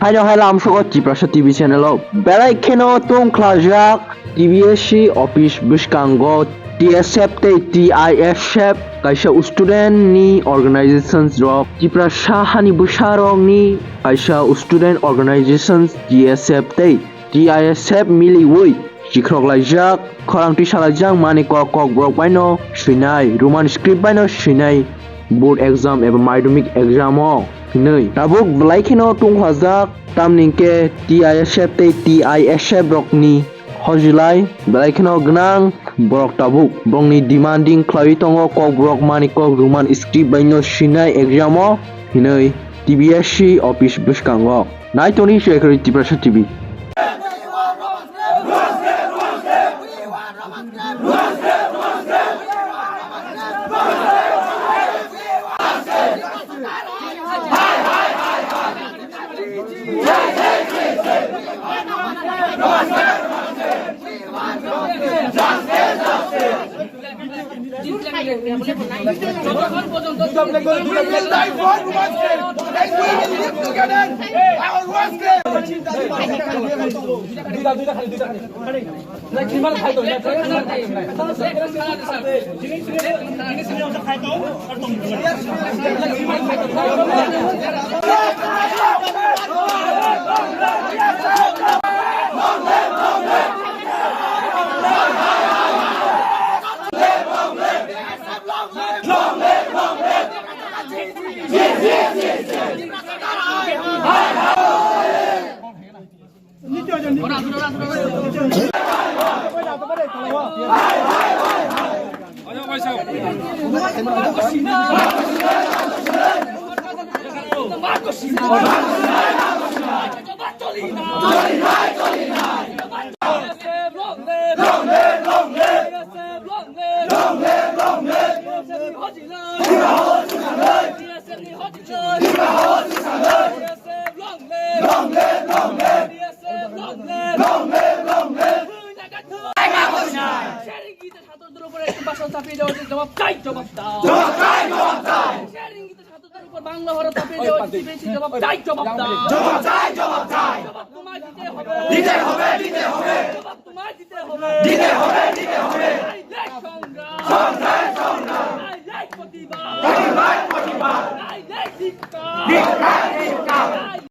Haino Hailam Shogot Jiprasha TV channel Belai Keno Tung Klajak TVSC Office Bushkango TSF TISF Kaisa Student ni Organizations Rock Jiprasha Hani Busharong ni Kaisa Student Organizations TSF TISF Mili Wui Jikrok Lajak Korang Tisalajang Mani Kok Brok Baino Shinai Roman Script Baino Shinai Board exam एबा माध्यमिक एग्जामाव नै दाबुक बलाइखिनो तुंहाजाक तामनिंके TISF रकनि हजिलाय बलाइखिनो गनां book दाबुक ब्रंनि demanding क्लाइ तंगो कक book मानि कक रुमान script बाइनो सिनाय एग्जामाव नै TBSC office बुसकांगो नायतोनि शेखरि तिब्रासा टीवी বাংলা ভারত বেশি জবাব চাই জবাব দাও জবাব চাই জবাব তোমায় দিতে হবে জবাব তোমায় দিতে হবে আই লাইক সংগ্রাম আই লাইক প্রতিবাদ আই লাইক ধিক্কার